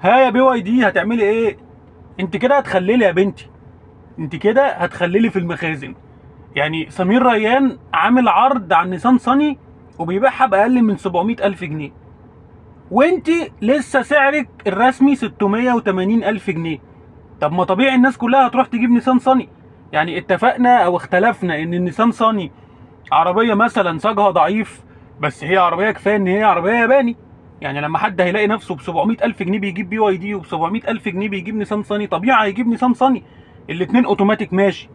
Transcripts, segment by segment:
ها يا بي واي دي هتعملي ايه؟ انت كده هتخللي يا بنتي، انت كده هتخللي في المخازن. يعني سمير ريان عامل عرض على النيسان صني وبيبيعها باقل من 700 الف جنيه، وانت لسه سعرك الرسمي 680 الف جنيه. طب ما طبيعي الناس كلها هتروح تجيب نيسان صني. يعني اتفقنا او اختلفنا ان النيسان صني عربيه مثلا صاجها ضعيف، بس هي عربيه كفايه ان هي عربيه ياباني. يعني لما حد هيلاقي نفسه ب 700 الف جنيه بيجيب بي واي دي وب 700 الف جنيه بيجيب نيسان صني، طبيعي هيجيب نيسان صني. الاثنين اوتوماتيك ماشي،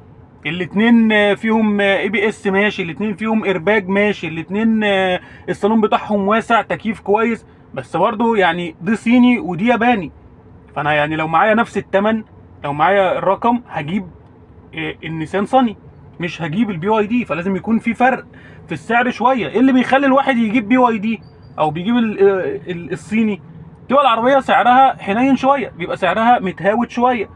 الاثنين فيهم اي بي اس ماشي، الاثنين فيهم ايرباج ماشي، الاثنين الصالون بتاعهم واسع، تكييف كويس، بس برضه يعني دي صيني ودي ياباني. فانا يعني لو معايا نفس الثمن، لو معايا الرقم هجيب النيسان صني، مش هجيب البي واي دي. فلازم يكون في فرق في السعر شويه. ايه اللي بيخلي الواحد يجيب بي واي دي او بيجيب الصيني؟ تبقى العربيه سعرها حنين شويه، بيبقى سعرها متهاوت شويه.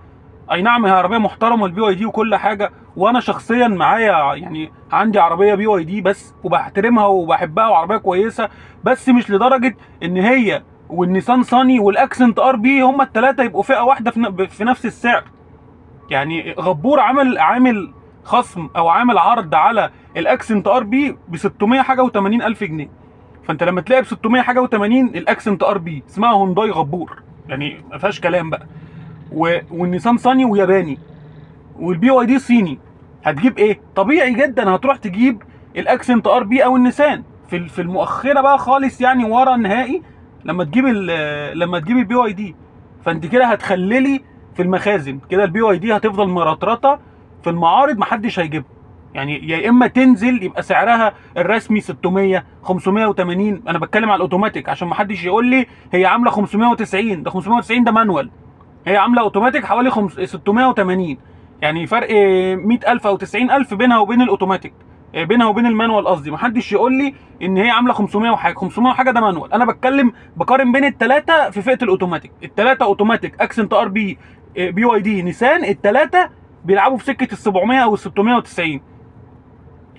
اي نعم هي عربيه محترمه البي واي دي وكل حاجه، وانا شخصيا معايا يعني عندي عربيه بي واي دي بس، وبحترمها وبحبها وعربيه كويسه، بس مش لدرجه ان هي والنيسان صاني والاكسنت ار بي هما الثلاثه يبقوا فئه واحده في نفس السعر. يعني غبور عامل خصم او عامل عرض على الاكسنت ار بي ب 600 حاجه و80 الف جنيه. فانت لما تلاقي ب 600 حاجه و80 الاكسنت ار بي اسمها هونداي غبور، يعني ما فيهاش كلام بقى. والنيسان صيني وياباني والبي واي دي صيني، هتجيب ايه؟ طبيعي جدا هتروح تجيب الاكسنت ار بي او النيسان. في المؤخره بقى خالص، يعني ورا النهائي، لما تجيب البي واي دي. فانت كده هتخللي في المخازن، كده البي واي دي هتفضل مرطرطه في المعارض، محدش هيجيبها. يعني يا اما تنزل يبقى سعرها الرسمي 600 580. انا بتكلم على الاوتوماتيك عشان محدش يقول لي هي عامله 590، ده 590 ده مانوال، هي عامله اوتوماتيك حوالي 680. يعني فرق 100,000 او 90,000 بينها وبين الاوتوماتيك، بينها وبين المانوال قصدي. محدش يقول لي ان هي عامله 500 وحاجه، 500 وحاجه ده مانوال. انا بتكلم بقارن بين الثلاثه في فئه الاوتوماتيك. الثلاثه اوتوماتيك اكسنت ار بي بي واي دي نيسان، الثلاثه بيلعبوا في سكه ال 700 او ال 690.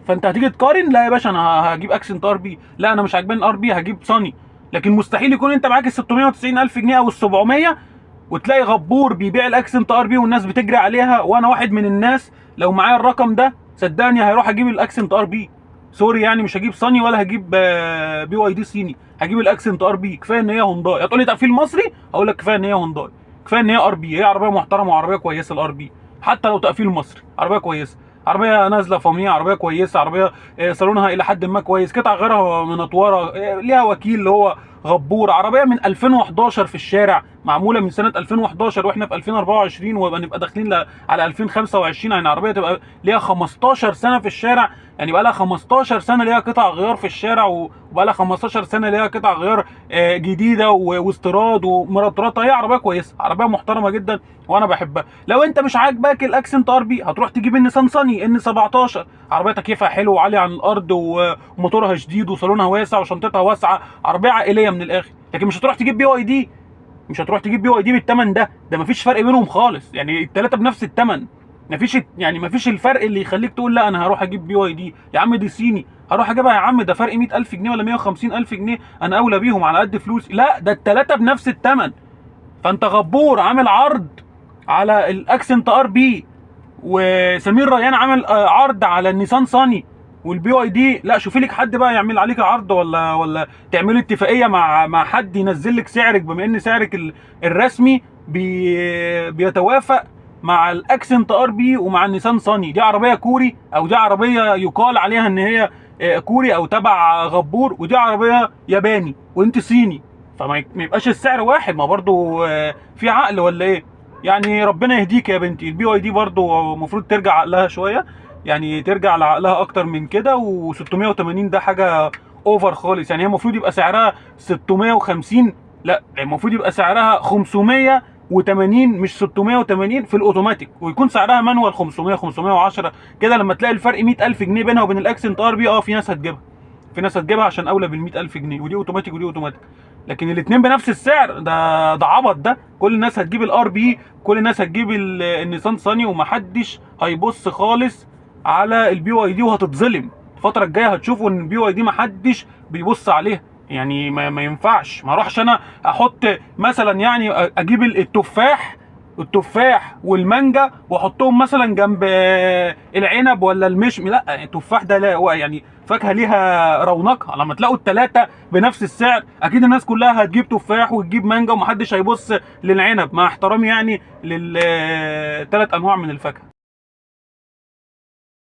فانت هتيجي تقارن، لا يا باشا انا هجيب اكسنت ار بي، لا انا مش عاجباني ار بي هجيب صني. لكن مستحيل يكون انت معاك ال 690 الف جنيه او ال 700 وتلاقي غبور بيبيع الاكسنت ار بي والناس بتجري عليها. وانا واحد من الناس لو معايا الرقم ده صدقني هيروح اجيب الاكسنت ار بي. سوري يعني مش هجيب صني ولا هجيب بي واي دي صيني، هجيب الاكسنت ار بي. كفايه ان هي هونداي. هتقول لي تقفيل مصري، هقول لك كفايه ان هي هونداي، كفايه ان هي ار بي. هي عربيه محترمه وعربيه كويسه الار بي، حتى لو تقفيل مصري عربيه كويسه، عربيه نازله فاميه، عربيه كويسه، عربيه صالونها الى حد ما كويس، قطع غيرها منطوره، ليها وكيل اللي هو غبور. عربيه من 2011 في الشارع، معموله من سنه 2011 واحنا في 2024 ونبقى داخلين على 2025. يعني عربيه تبقى ليها 15 سنه في الشارع، يعني بقى لها 15 سنه ليها قطع غيار في الشارع، وبقى لها 15 سنه ليها قطع غيار جديده واستيراد ومرطرطه. هي عربيه كويسه، عربيه محترمه جدا وانا بحبها. لو انت مش عاجباك الاكسنت ار بي هتروح تجيب النيسان صني ان 17، عربيه تكييفها حلو وعاليه عن الارض وموتورها شديد وصالونها واسع وشنطتها واسعه، عربيه عائليه من الاخر. لكن مش هتروح تجيب بي واي دي، مش هتروح تجيب بي واي دي بالثمن ده مفيش فرق بينهم خالص. يعني الثلاثه بنفس الثمن، مفيش الفرق اللي يخليك تقول لا انا هروح اجيب بي واي دي. يا عم دي صيني هروح اجيبها، يا عم ده فرق 100,000 جنيه ولا 150,000 جنيه، انا اولى بيهم على قد فلوسي. لا ده الثلاثه بنفس الثمن. فانت غبور عامل عرض على الاكسنت ار بي، وسمير ريان عامل عرض على النيسان صاني والبي واي دي. لا شوفي لك حد بقى يعمل عليك عرض، ولا تعملي اتفاقيه مع حد ينزل لك سعرك، بما ان سعرك الرسمي بيتوافق مع الاكسنت ار بي ومع النيسان صاني. دي عربيه كوري، او دي عربيه يقال عليها ان هي كوري او تبع غبور، ودي عربيه ياباني وانت صيني. فما يبقاش السعر واحد، ما برضو في عقل ولا ايه؟ يعني ربنا يهديك يا بنتي. البي واي دي برضو المفروض ترجع عقلها شويه، يعني ترجع لعقلها اكتر من كده. و680 ده حاجه اوفر خالص. يعني هي المفروض يبقى سعرها 650، لا المفروض يبقى سعرها 580 مش 680 في الاوتوماتيك، ويكون سعرها مانوال 500 510 كده. لما تلاقي الفرق 100,000 جنيه بينها وبين الاكسنت ار بي، في ناس هتجيبها، في ناس هتجيبها عشان اولى بال 100,000 جنيه، ودي اوتوماتيك ودي اوتوماتيك. لكن الاثنين بنفس السعر، ده عبط. ده كل الناس هتجيب الار بي، كل الناس هتجيب النيسان صاني، ومحدش هيبص خالص على البي واي دي. وهتتظلم الفتره الجايه، هتشوفوا ان البي واي دي محدش بيبص عليها. يعني ما ينفعش. ما اروحش انا احط مثلا يعني اجيب التفاح والمانجا واحطهم مثلا جنب العنب ولا المشمي. لا، التفاح ده لا هو يعني فاكهه ليها رونقها. لما تلاقوا الثلاثه بنفس السعر اكيد الناس كلها هتجيب تفاح وتجيب مانجا ومحدش هيبص للعنب، مع احترامي يعني للثلاث انواع من الفاكهه.